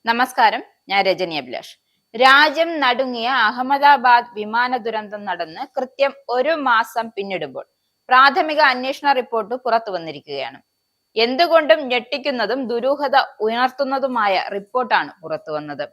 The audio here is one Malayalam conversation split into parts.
നമസ്കാരം, ഞാൻ രജനി അഭിലാഷ്. രാജ്യം നടുങ്ങിയ അഹമ്മദാബാദ് വിമാന ദുരന്തം നടന്ന് കൃത്യം 1 മാസം പിന്നിടുമ്പോൾ പ്രാഥമിക അന്വേഷണ റിപ്പോർട്ട് പുറത്തു വന്നിരിക്കുകയാണ്. എന്തുകൊണ്ടും ഞെട്ടിക്കുന്നതും ദുരൂഹത ഉണർത്തുന്നതുമായ റിപ്പോർട്ടാണ് പുറത്തു വന്നത്.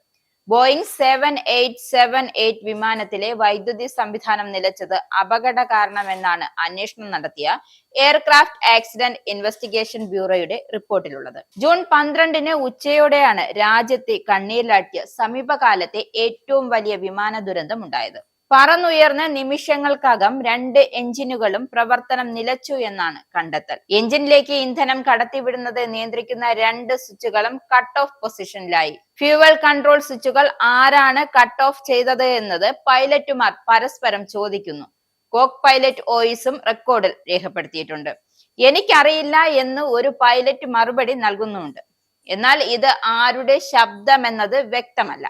ബോയിങ് 7878 വിമാനത്തിലെ വൈദ്യുതി സംവിധാനം നിലച്ചത് അപകട കാരണമെന്നാണ് അന്വേഷണം നടത്തിയ എയർക്രാഫ്റ്റ് ആക്സിഡന്റ് ഇൻവെസ്റ്റിഗേഷൻ ബ്യൂറോയുടെ റിപ്പോർട്ടിലുള്ളത്. ജൂൺ 12-ന് ഉച്ചയോടെയാണ് രാജ്യത്തെ കണ്ണീരിലാട്ടിയ സമീപകാലത്തെ ഏറ്റവും വലിയ വിമാന ദുരന്തം ഉണ്ടായത്. പറന്നുയർന്ന നിമിഷങ്ങൾക്കകം 2 എഞ്ചിനുകളും പ്രവർത്തനം നിലച്ചു എന്നാണ് കണ്ടെത്തൽ. എഞ്ചിനിലേക്ക് ഇന്ധനം കടത്തിവിടുന്നത് നിയന്ത്രിക്കുന്ന 2 സ്വിച്ചുകളും കട്ട് ഓഫ് പൊസിഷനിലായി. ഫ്യൂവൽ കൺട്രോൾ സ്വിച്ചുകൾ ആരാണ് കട്ട് ഓഫ് ചെയ്തത് എന്നത് പൈലറ്റുമാർ പരസ്പരം ചോദിക്കുന്നു. കോക്ക് പൈലറ്റ് ഓയിസും റെക്കോർഡിൽ രേഖപ്പെടുത്തിയിട്ടുണ്ട്. എനിക്കറിയില്ല എന്ന് ഒരു പൈലറ്റ് മറുപടി നൽകുന്നുണ്ട്. എന്നാൽ ഇത് ആരുടെ ശബ്ദമെന്നത് വ്യക്തമല്ല.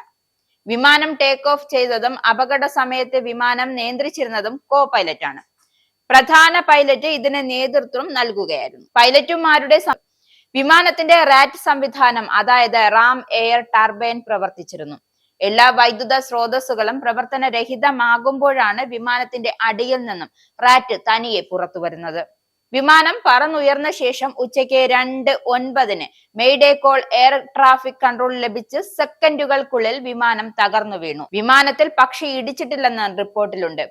വിമാനം ടേക്ക് ഓഫ് ചെയ്തതും അപകട സമയത്ത് വിമാനം നിയന്ത്രിച്ചിരുന്നതും കോ പൈലറ്റാണ്. പ്രധാന പൈലറ്റ് ഇതിന് നേതൃത്വം നൽകുകയായിരുന്നു. പൈലറ്റുമാരുടെ വിമാനത്തിന്റെ റാറ്റ് സംവിധാനം, അതായത് റാം എയർ ടർബൈൻ പ്രവർത്തിച്ചിരുന്നു. എല്ലാ വൈദ്യുത സ്രോതസ്സുകളും പ്രവർത്തനരഹിതമാകുമ്പോഴാണ് വിമാനത്തിന്റെ അടിയിൽ നിന്നും റാറ്റ് തനിയെ പുറത്തു വരുന്നത്. വിമാനം പറന്നുയർന്ന ശേഷം ഉച്ചയ്ക്ക് 2:09 mayday call air traffic control ലഭിച്ച് സെക്കൻഡുകൾക്കുള്ളിൽ വിമാനം തകർന്നു വീണു. വിമാനത്തിൽ പക്ഷി ഇടിച്ചിട്ടില്ലെന്ന് റിപ്പോർട്ടിലുണ്ട്.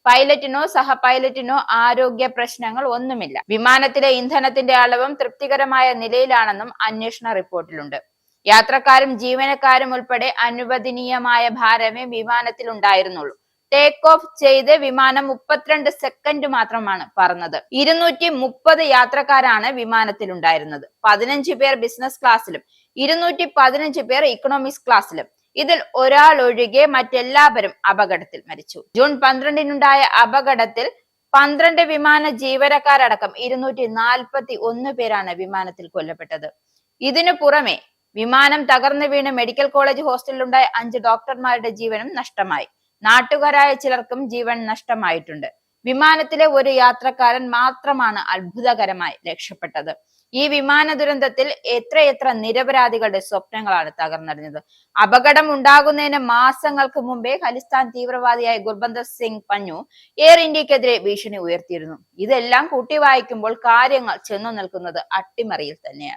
പൈലറ്റിനോ സഹ പൈലറ്റിനോ ആരോഗ്യ പ്രശ്നങ്ങൾ ഒന്നുമില്ല. വിമാനത്തിലെ ഇന്ധനത്തിന്റെ അളവും തൃപ്തികരമായ നിലയിലാണെന്നും അന്വേഷണ റിപ്പോർട്ടിലുണ്ട്. യാത്രക്കാരും ജീവനക്കാരും ഉൾപ്പെടെ അനുവദനീയമായ ഭാരമേ വിമാനത്തിൽ ഉണ്ടായിരുന്നുള്ളൂ. ടേക്ക് ഓഫ് ചെയ്ത് വിമാനം 32 സെക്കൻഡ് മാത്രമാണ് പറന്നത്. 230 യാത്രക്കാരാണ് വിമാനത്തിൽ ഉണ്ടായിരുന്നത്. 15 പേർ ബിസിനസ് ക്ലാസ്സിലും 215 പേർ ഇക്കണോമിക്സ് ക്ലാസ്സിലും. ഇതിൽ ഒരാൾ ഒഴികെ മറ്റെല്ലാവരും അപകടത്തിൽ മരിച്ചു. ജൂൺ 12-നുണ്ടായ അപകടത്തിൽ 12 വിമാന ജീവനക്കാരടക്കം 241 പേരാണ് വിമാനത്തിൽ കൊല്ലപ്പെട്ടത്. ഇതിനു പുറമെ വിമാനം തകർന്നു വീണ് മെഡിക്കൽ കോളേജ് ഹോസ്റ്റലിലുണ്ടായ 5 ഡോക്ടർമാരുടെ ജീവനും നഷ്ടമായി. നാട്ടുകാരായ ചിലർക്കും ജീവൻ നഷ്ടമായിട്ടുണ്ട്. വിമാനത്തിലെ ഒരു യാത്രക്കാരൻ മാത്രമാണ് അത്ഭുതകരമായി രക്ഷപ്പെട്ടത്. ഈ വിമാന ദുരന്തത്തിൽ എത്രയെത്ര നിരപരാധികളുടെ സ്വപ്നങ്ങളാണ് തകർന്നടിഞ്ഞത്. അപകടം ഉണ്ടാകുന്നതിന് മാസങ്ങൾക്ക് മുമ്പേ ഖലിസ്ഥാൻ തീവ്രവാദിയായ ഗുർബന്ദർ സിംഗ് പന്നു എയർ ഇന്ത്യക്കെതിരെ ഭീഷണി ഉയർത്തിയിരുന്നു. ഇതെല്ലാം കൂട്ടി വായിക്കുമ്പോൾ കാര്യങ്ങൾ ചെന്നു നിൽക്കുന്നത് അട്ടിമറിയിൽ തന്നെയാണ്.